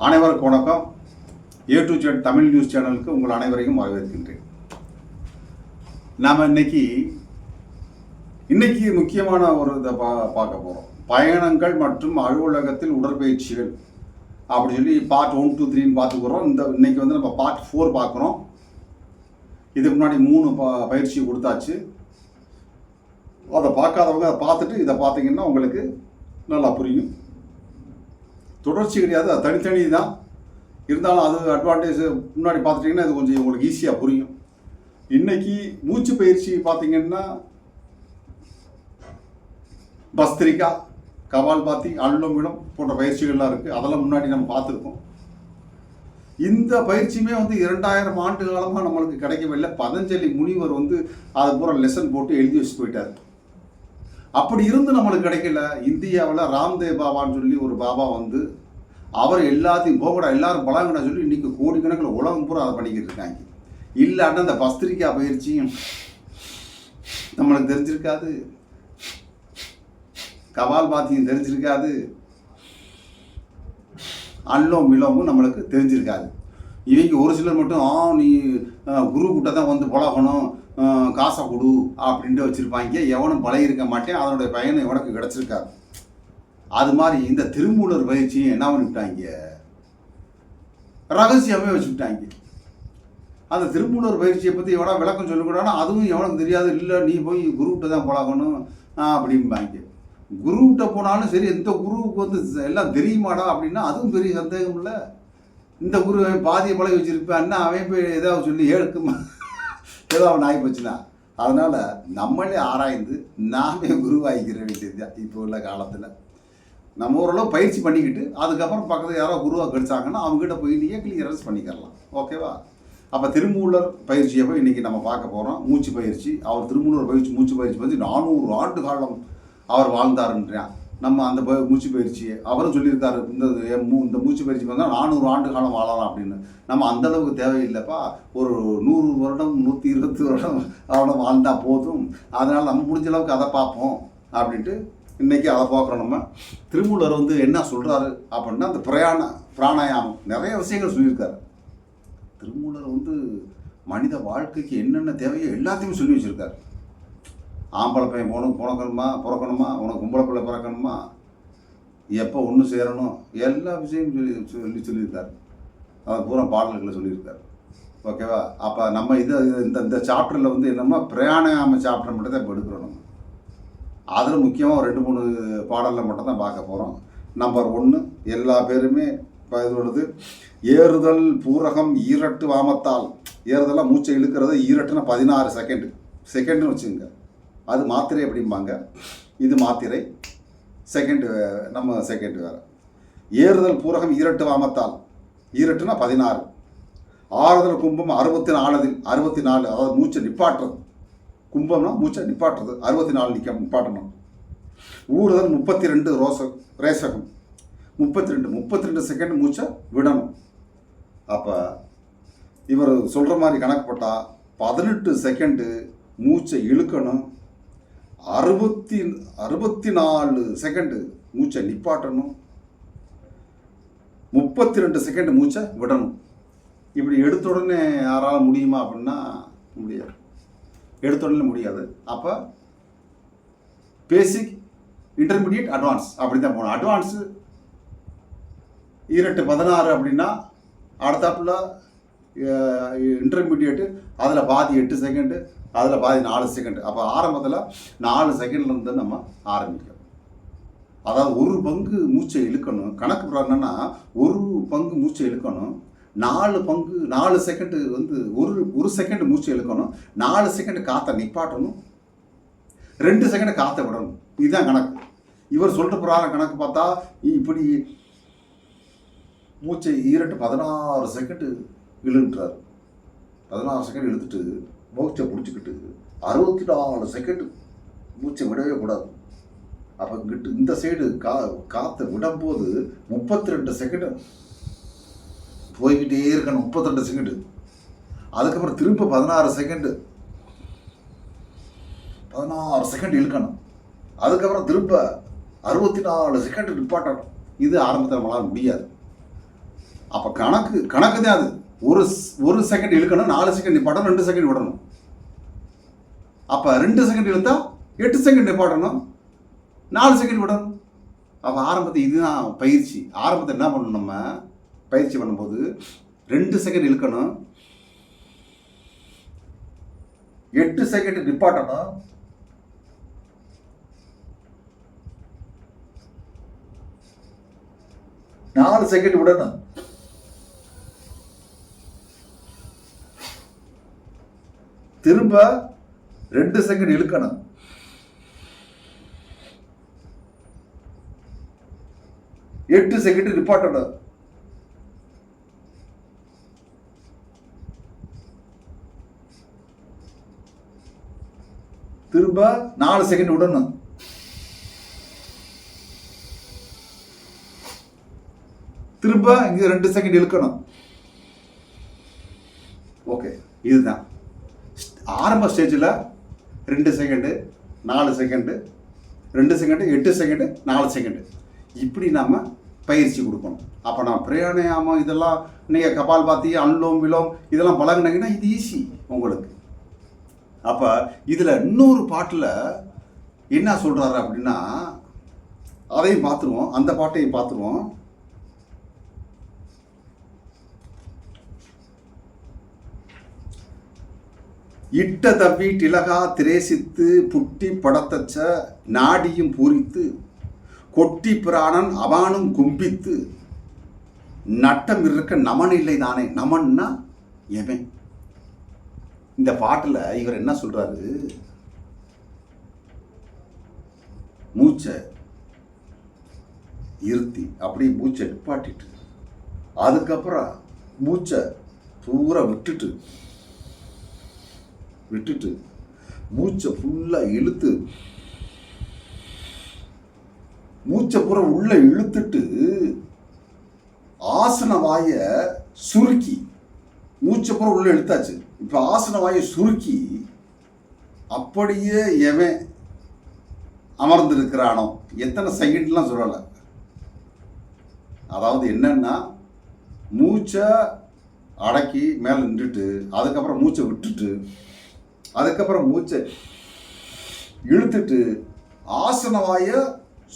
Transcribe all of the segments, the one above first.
அனைவருக்கும் வணக்கம். A to Z Tamil news சேனலுக்கு உங்கள் அனைவரையும் வரவேற்கின்றேன். நாம் இன்னைக்கு முக்கியமான ஒரு இதை பார்க்க போகிறோம். பயணங்கள் மற்றும் அலுவலகத்தில் உடற்பயிற்சிகள் அப்படி சொல்லி பார்ட் 1, 2, 3 பார்த்துக்கிறோம். இன்னைக்கு நம்ம பார்ட் 4 பார்க்குறோம். இதுக்கு முன்னாடி 3 பயிற்சி கொடுத்தாச்சு. அதை பார்க்காதவங்க அதை பார்த்துட்டு இதை பார்த்தீங்கன்னா உங்களுக்கு நல்லா புரியும். தொடர்ச்சி கிடையாது, அது தனித்தனி தான். இருந்தாலும் அது அட்வான்டேஜ் முன்னாடி பார்த்துட்டிங்கன்னா அது கொஞ்சம் உங்களுக்கு ஈஸியாக புரியும். இன்றைக்கி மூச்சு பயிற்சி பார்த்திங்கன்னா பஸ்திரிகா, கபால்பாத்தி, அனுலோம் போன்ற பயிற்சிகள்லாம் இருக்குது. அதெல்லாம் முன்னாடி நம்ம பார்த்துருக்கோம். இந்த பயிற்சியுமே 2000 ஆண்டு காலமாக நம்மளுக்கு கிடைக்கவில்லை. பதஞ்சலி முனிவர் அது பூரா லெசன் போட்டு எழுதி வச்சு போயிட்டார். அப்படி இருந்து நம்மளுக்கு கிடைக்கல. இந்தியாவில் ராம்தேவ் பாபான்னு சொல்லி ஒரு பாபா அவர் எல்லாத்தையும் போகக்கூடா எல்லாரும் பழங்கடா சொல்லி இன்றைக்கி கோடிக்கணக்கில் உலகம் பூரா அதை பண்ணிக்கிட்டு இருக்காங்க. இல்லாட்டா இந்த பஸ்திரிக்கா பயிற்சியும் நம்மளுக்கு தெரிஞ்சிருக்காது, கபால் பாத்தியும் தெரிஞ்சிருக்காது, அன்லோம் விலோமும் நம்மளுக்கு தெரிஞ்சிருக்காது. இவங்க ஒரு சிலர் மட்டும் நீ குரு கிட்ட தான் பழகணும், காசை கொடு அப்படின்ட்டு வச்சுருப்பாங்க. எவனும் பழகிருக்க மாட்டேன், அதனுடைய பயணம் எவனுக்கு கிடச்சிருக்காது. அது மாதிரி இந்த திருமூலர் பயிற்சியும் என்ன பண்ணிவிட்டாங்க, ரகசியமே வச்சுக்கிட்டாங்க. அந்த திருமூலர் பயிற்சியை பற்றி எவனா விளக்கம் சொல்லக்கூடாதுன்னா அதுவும் எவனுக்கு தெரியாது. இல்லை நீ போய் குருக்கிட்ட தான் பழகணும் அப்படிம்பாங்க. குருக்கிட்ட போனாலும் சரி, இந்த குருவுக்கு எல்லாம் தெரியுமாடா அப்படின்னா அதுவும் பெரிய சந்தேகம் இல்லை. இந்த குரு பாதியை பழகி வச்சுருப்பான்னா அவன் போய் ஏதாவது சொல்லி ஏழுக்குமா ஏதோ அவன் ஆகி போச்சுன்னா. அதனால் நம்மளே ஆராய்ந்து நாமே குருவாகிக்கிற வேண்டியது தான் இப்போ உள்ள காலத்தில். நம்ம ஓரளவு பயிற்சி பண்ணிக்கிட்டு அதுக்கப்புறம் பக்கத்தில் யாரோ குருவாக கிடைச்சாங்கன்னா அவங்ககிட்ட போய் நீயே கிளியரன்ஸ் பண்ணிக்கிறலாம். ஓகேவா? அப்போ திருமூலர் பயிற்சியை போய் இன்றைக்கி நம்ம பார்க்க போகிறோம். மூச்சு பயிற்சி. அவர் திருமூலர் மூச்சு பயிற்சி 400 ஆண்டு காலம் அவர் வாழ்ந்தாருன்றான். நம்ம அந்த மூச்சு பயிற்சியை அவரும் சொல்லியிருக்காரு. இந்த மூச்சு பயிற்சி 400 ஆண்டு காலம் வாழலாம் அப்படின்னு. நம்ம அந்தளவுக்கு தேவையில்லைப்பா, ஒரு 100 வருடம் 120 வருடம் அவ்வளோ வாழ்ந்தால் போதும். அதனால் நம்ம முடிஞ்ச அளவுக்கு அதை பார்ப்போம் அப்படின்ட்டு இன்றைக்கி அதை பார்க்குறோம். நம்ம திருமூலர் என்ன சொல்கிறாரு அப்படின்னா, அந்த பிராணாயாமம் நிறைய விஷயங்கள் சொல்லியிருக்காரு. திருமூலர் மனித வாழ்க்கைக்கு என்னென்ன தேவையோ எல்லாத்தையும் சொல்லி வச்சுருக்காரு. ஆம்பளை பையன் பிறக்கணுமா, உனக்கு கும்பளை பிள்ளை பிறக்கணுமா, எப்போ ஒன்று சேரணும், எல்லா விஷயமும் சொல்லியிருக்காரு. அதை பூரா பாடல்களை சொல்லியிருக்காரு. ஓகேவா? அப்போ நம்ம இந்த சாப்டரில் என்னென்னா பிராணாயாம சாப்டர் மட்டும் தான் இப்போ எடுக்கிறோம். நம்ம அதில் முக்கியமாக 2-3 பாடலில் மட்டும் தான் பார்க்க போகிறோம். நம்பர் 1 எல்லா பேருமே இதோடது ஏறுதல் பூரகம் ஈரட்டு வாமத்தால். ஏறுதலாக மூச்சை இழுக்கிறது, ஈரட்டுன்னா 16 செகண்டுன்னு வச்சுங்க. அது மாத்திரை அப்படிம்பாங்க, இது மாத்திரை. நம்ம செகண்ட் வேறு. ஏறுதல் பூரகம் ஈரட்டு வாமத்தால், ஈரட்டுனா 16. ஆறுதல் கும்பம் 64, அதாவது மூச்சை நிப்பாட்டுறது. கும்பம்னா மூச்சை நிப்பாட்டுறது, 64 நிப்பாட்டணும். ஊறுதல் 32 ரேசகம், 32 செகண்ட் மூச்சை விடணும். அப்போ இவர் சொல்கிற மாதிரி கணக்குப்பட்டால் 18 செகண்டு மூச்சை இழுக்கணும், 64 செகண்டு மூச்சை நிப்பாட்டணும், 32 செகண்ட் மூச்சை விடணும். இப்படி எடுத்த உடனே யாரால் முடியுமா அப்படின்னா முடியாது. எடுத்த உடனே முடியாது. அப்போ பேசிக், இன்டர்மீடியட், அட்வான்ஸ் அப்படி தான் போகணும். அட்வான்ஸு ஈரட்டு 16 அப்படின்னா அடுத்தாப்புல இன்டர்மீடியேட்டு அதில் பாதி 8 செகண்டு, அதில் பாதி 4 செகண்டு. அப்போ ஆரம்பத்தில் 4 செகண்ட்லேருந்து நம்ம ஆரம்பிக்கணும். அதாவது ஒரு பங்கு மூச்சை இழுக்கணும். கணக்கு என்னன்னா ஒரு பங்கு மூச்சை இழுக்கணும், 4 செகண்டு ஒரு செகண்ட் மூச்சை இழுக்கணும், 4 செகண்ட் காற்றை நிப்பாட்டணும், 2 செகண்ட் காற்றை விடணும். இதுதான் கணக்கு. இவர் சொல்கிற பிரகாரம் கணக்கு பார்த்தா இப்படி மூச்சை ஈரட்டு 16 செகண்டு இழுன்றார். 16 செகண்ட் இழுத்துட்டு மூச்சை பிடிச்சிக்கிட்டு 64 செகண்டு மூச்சை விடவே கூடாது. அப்போ இந்த சைடு காற்றை விடும்போது 32 செகண்டு போய்கிட்டே இருக்கணும். 32 செகண்டு. அதுக்கப்புறம் திரும்ப 16 செகண்ட் இழுக்கணும். அதுக்கப்புறம் திரும்ப 64 செகண்ட் நிப்பாட்டணும். இது ஆரம்பத்தில் நம்மளால் முடியாது. அப்போ கணக்கு தான் அது. ஒரு செகண்ட் இழுக்கணும், 4 செகண்ட் நிப்பாட்டணும், 2 செகண்ட் விடணும். அப்போ 2 செகண்ட் இழுத்தா 8 செகண்ட் நிப்பாட்டணும், 4 செகண்ட் விடணும். அப்போ ஆரம்பத்தை இதுதான் பயிற்சி. ஆரம்பத்தை என்ன பண்ணணும், நம்ம பயிற்சி பண்ணும்போது 2 செகண்ட் இழுக்கணும், 8 செகண்ட் நிப்பாட்டணும், 4 செகண்ட் விடணும். திரும்ப 2 செகண்ட் இழுக்கணும், 8 செகண்ட் நிப்பாட்டணும். திரும்ப 4 செகண்ட் விடணும். திரும்ப இங்க 2 செகண்ட் இழுக்கணும். ஓகே, இதுதான் ஆரம்ப ஸ்டேஜில் 2 second, 4 second, 2 second, 8 second, 4 second, இப்படி நாம் பயிற்சி கொடுக்கணும். அப்போ நான் பிராணாயாமம் இதெல்லாம் நீங்கள் கபால்பாத்தி, அன்லோம் விலோம் இதெல்லாம் பழகினீங்கன்னா இது ஈஸி உங்களுக்கு. அப்போ இதில் இன்னொரு பாட்டில் என்ன சொல்கிறாரு அப்படின்னா, அதையும் பார்த்துருவோம், அந்த பாட்டையும் பார்த்துருவோம். இட்ட தவ்வி டிலகா திரேசித்து புட்டி படத்தச்ச நாடியும் பூரித்து கொட்டி பிராணன் அவானும் கும்பித்து நட்டம் இருக்க நமன் இல்லை தானே. நமன்னா எவன்? இந்த பாட்டில் இவர் என்ன சொல்றாரு, மூச்சை இருத்தி அப்படியே மூச்சை நிப்பாட்டிட்டு அதுக்கப்புறம் மூச்சை பூரா விட்டுட்டு மூச்சை ஃபுல்லாக இழுத்து மூச்சை பூரா உள்ள இழுத்துட்டு ஆசன வாயை சுருக்கி, மூச்சை பூரா உள்ள இழுத்தாச்சு, இப்போ ஆசன வாயை சுருக்கி அப்படியே எவன் அமர்ந்திருக்கிறானோ, எத்தனை செகண்ட்லாம் சொல்லலை. அதாவது என்னன்னா, மூச்சை அடக்கி மேலே நின்றுட்டு அதுக்கப்புறம் மூச்சை விட்டுட்டு அதுக்கப்புறம் மூச்சை இழுத்துட்டு ஆசன வாயை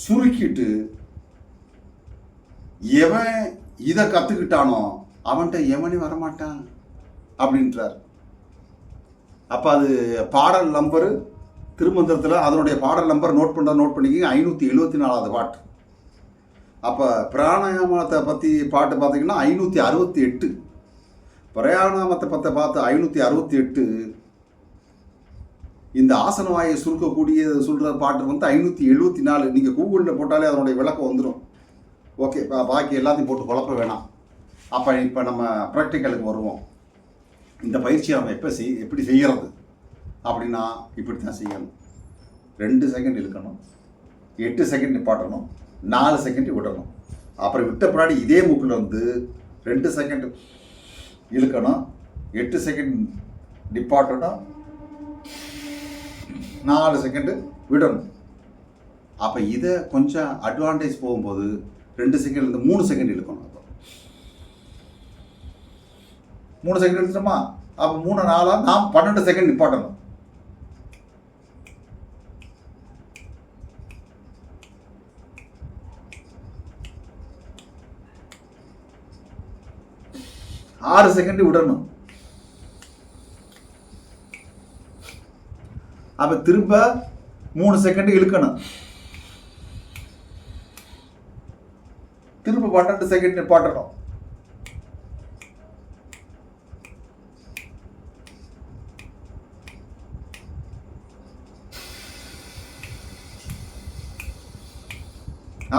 சுருக்கிட்டு எவன் இதை கற்றுக்கிட்டானோ அவன்கிட்ட எவனே வரமாட்டான் அப்படின்றார். அப்போ அது பாடல் நம்பரு திருமந்திரத்தில் அதனுடைய பாடல் நம்பர் நோட் பண்ணிக்கிங்க, 574வது பாட்டு. அப்போ பிராணாயாமத்தை பற்றி பாட்டு பார்த்தீங்கன்னா 568, பிராணாயாமத்தை பார்த்து 568. இந்த ஆசன வாயை சுருக்கக்கூடிய சொல்கிற பாட்டு வந்து 574. நீங்கள் கூகுளில் போட்டாலே அதனுடைய விளக்கம் வந்துடும். ஓகே, பாக்கி எல்லாத்தையும் போட்டு குழப்ப வேணாம். அப்போ இப்போ நம்ம ப்ராக்டிக்கலுக்கு வருவோம். இந்த பயிற்சியை நம்ம எப்படி செய்கிறது அப்படின்னா, இப்படி தான் செய்யணும். 2 செகண்ட் இழுக்கணும், 8 செகண்ட் நிப்பாட்டணும், 4 செகண்ட் விடணும். அப்புறம் விட்ட பின்னாடி இதே மூக்கில் வந்து 2 செகண்ட் இழுக்கணும், 8 செகண்ட் நிப்பாட்டணும், 4 செகண்டு விடணும். அப்போ இதை கொஞ்சம் அட்வான்டேஜ் போகும்போது 2 செகண்ட்லேருந்து 3 செகண்ட் இழுக்கணும். அப்போ 3 செகண்ட் இழுத்துட்டோமா, அப்போ 3 4 நாம் 12 செகண்ட் நிப்பாட்டணும். ஆறு செகண்ட் விடணும். அப்ப திரும்ப 3 செகண்ட் இழுக்கணும், திரும்ப 12 செகண்ட் நிப்பாட்டணும்.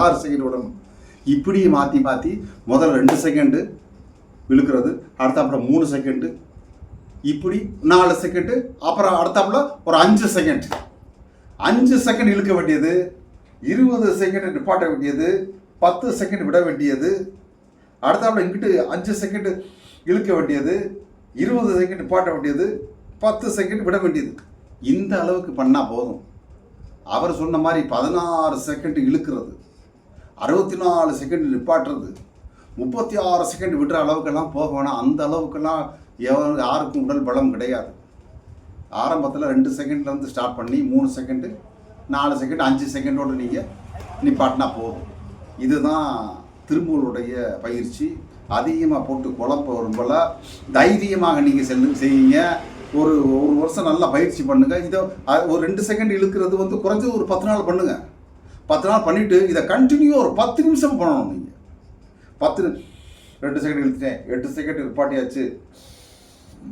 ஆறு செகண்ட் விடணும். இப்படி மாற்றி மாற்றி முதல்ல 2 செகண்டு இழுக்கிறது, அடுத்தாப்புல 3 செகண்டு, இப்படி 4 செகண்டு, அப்புறம் அடுத்தாப்புல ஒரு 5 செகண்ட். 5 செகண்ட் இழுக்க வேண்டியது, 20 செகண்ட் நிப்பாட்ட வேண்டியது, 10 செகண்ட் விட வேண்டியது, அடுத்தாப்புல இங்கிட்டு 5 செகண்ட் இழுக்க வேண்டியது, 20 செகண்ட் நிப்பாட்ட வேண்டியது, 10 செகண்ட் விட வேண்டியது. இந்த அளவுக்கு பண்ணால் போதும். அவர் சொன்ன மாதிரி 16 செகண்ட் இழுக்கிறது, 64 செகண்ட் நிப்பாட்டுறது, 36 செகண்ட் விடுற அளவுக்கெல்லாம் போக வேணாம். அந்த அளவுக்கெல்லாம் யாருக்கும் உடல் பலம் கிடையாது. ஆரம்பத்தில் 2 செகண்ட்லேருந்து ஸ்டார்ட் பண்ணி 3 செகண்டு 4 செகண்ட் 5 செகண்டோடு நீங்கள் நிப்பாட்டினா போதும். இதுதான் திருமூலுடைய பயிற்சி. அதிகமாக போட்டு குழப்ப வரும்போல தைரியமாக நீங்கள் செய்யுங்க. ஒரு வருஷம் நல்லா பயிற்சி பண்ணுங்கள். இதை ஒரு 2 செகண்ட் இழுக்கிறது வந்து குறைஞ்சது ஒரு 10 நாள் பண்ணுங்கள். 10 நாள் பண்ணிவிட்டு இதை கண்டினியூ ஒரு 10 நிமிஷம் பண்ணணும். நீங்கள் 2 செகண்ட் இழுத்துட்டேன், 8 செகண்ட் நிப்பாட்டியாச்சு,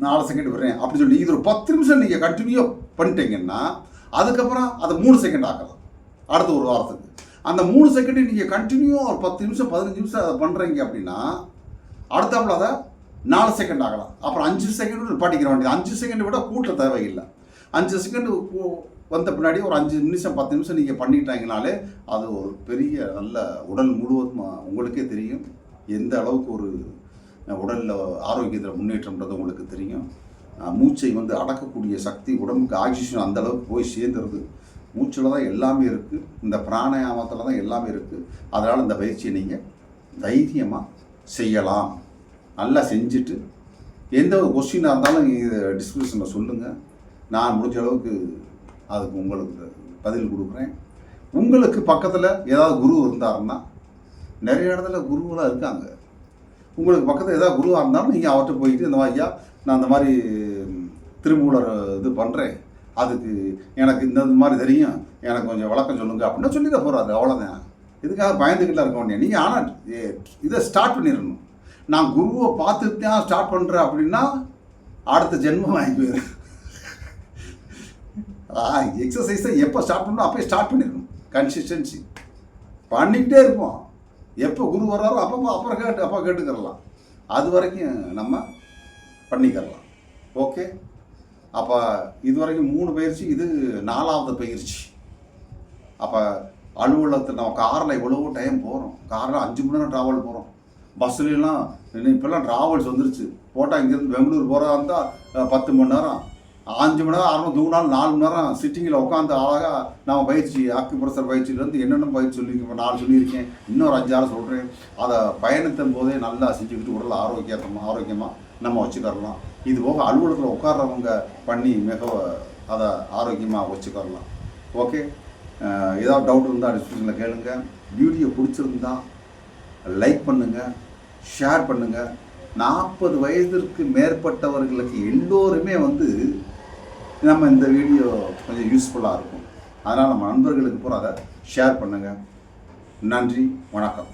4 செகண்ட் விடுறேன் அப்படின்னு சொல்லி இது ஒரு 10 நிமிஷம் நீங்கள் கண்டினியூ பண்ணிட்டீங்கன்னா அதுக்கப்புறம் அதை 3 செகண்ட் ஆக்கலாம் அடுத்த ஒரு வாரத்துக்கு. அந்த 3 செகண்ட் நீங்கள் கண்டினியூ ஒரு 10 நிமிஷம் 15 நிமிஷம் அதை பண்ணுறீங்க அப்படின்னா அடுத்தாப்புல அதை 4 செகண்ட் ஆகலாம். அப்புறம் 5 செகண்ட் நிப்பாட்டிக்கிற வேண்டியது. 5 செகண்ட் விட கூட்ட தேவையில்லை. 5 செகண்ட் வந்த பின்னாடி ஒரு 5 நிமிஷம் 10 நிமிஷம் நீங்கள் பண்ணிட்டாங்கனாலே அது ஒரு பெரிய நல்ல உடல் முழுவதும் உங்களுக்கே தெரியும் எந்த அளவுக்கு ஒரு உடலில் ஆரோக்கியத்தில் முன்னேற்றம்ன்றது உங்களுக்கு தெரியும். மூச்சை வந்து அடக்கக்கூடிய சக்தி உடம்புக்கு ஆக்சிஜன் அந்த அளவுக்கு போய் சேர்ந்துருது. மூச்சில் தான் எல்லாமே இருக்குது. இந்த பிராணாயாமத்தில் தான் எல்லாமே இருக்குது. அதனால் இந்த பயிற்சியை நீங்கள் தைரியமாக செய்யலாம். நல்லா செஞ்சுட்டு எந்த ஒரு கொஸ்டினாக இருந்தாலும் நீங்கள் டிஸ்கிரிப்ஷனில் சொல்லுங்கள். நான் முடிஞ்ச அளவுக்கு அதுக்கு உங்களுக்கு பதில் கொடுக்குறேன். உங்களுக்கு பக்கத்தில் ஏதாவது குரு இருந்தாருன்னா நிறைய இடத்துல குருவெலாம் இருக்காங்க. உங்களுக்கு பக்கத்தில் ஏதாவது குருவாக இருந்தாலும் நீங்கள் அவர்கிட்ட போயிட்டு இந்த மாதிரியா நான் இந்த மாதிரி திருமூலர் இது பண்ணுறேன், அதுக்கு எனக்கு இந்த மாதிரி தெரியும், எனக்கு கொஞ்சம் விளக்கம் சொல்லுங்கள் அப்படின்னு சொல்லிட போகிறாரு. அவ்வளோதான். இதுக்காக பயந்துக்கிட்டே இருக்க வேண்டிய நீங்கள். ஆனால் இதை ஸ்டார்ட் பண்ணிடணும். நான் குருவை பார்த்துட்டு தான் ஸ்டார்ட் பண்ணுறேன் அப்படின்னா அடுத்த ஜென்மம் வாங்கி போயிடும். எக்ஸசைஸை எப்போ ஸ்டார்ட் பண்ணணும் அப்போ ஸ்டார்ட் பண்ணிடணும். கன்சிஸ்டன்சி பண்ணிக்கிட்டே இருப்போம். எப்போ குரு வர்றாரோ அப்போ கேட்டுக்கிறலாம். அது வரைக்கும் நம்ம பண்ணிக்கிறலாம். ஓகே. அப்போ இது வரைக்கும் 3 பயிற்சி, இது 4வது பயிற்சி. அப்போ அலுவலகத்தில் நம்ம காரில் எவ்வளவோ டைம் போகிறோம். காரில் 5 மணி நேரம் ட்ராவல் போகிறோம். பஸ்ஸுலாம் இப்போல்லாம் ட்ராவல்ஸ் வந்துருச்சு. போட்டால் இங்கேருந்து பெங்களூர் போகிறதா இருந்தால் 10 மணி நேரம், 5 மணி நேரம் 6 தூங்கினாலும் 4 மணி நேரம் சிட்டிங்கில் உட்காந்து அழகாக நம்ம பயிற்சி ஆக்குப்ரெஷர் பயிற்சியிலேருந்து என்னென்ன பயிற்சி சொல்லியிருக்கேன். 4 சொல்லியிருக்கேன், இன்னொரு 5-6 சொல்கிறேன். அதை பயணத்தின் போதே நல்லா செஞ்சுக்கிட்டு உடல் ஆரோக்கியமாக நம்ம வச்சுக்கரலாம். இது போக அலுவலகத்தில் உட்கார்றவங்க பண்ணி மிக அதை ஆரோக்கியமாக வச்சுக்கரலாம். ஓகே. ஏதாவது டவுட் இருந்தால் டிஸ்கிரிப்ஷனில் கேளுங்க. வீடியோ பிடிச்சிருந்தா லைக் பண்ணுங்கள், ஷேர் பண்ணுங்கள். 40 வயதிற்கு மேற்பட்டவர்களுக்கு எல்லோருமே வந்து நம்ம இந்த வீடியோ கொஞ்சம் யூஸ்ஃபுல்லாக இருக்கும். அதனால் நம்ம நண்பர்களுக்கு பூரா அதை ஷேர் பண்ணுங்கள். நன்றி, வணக்கம்.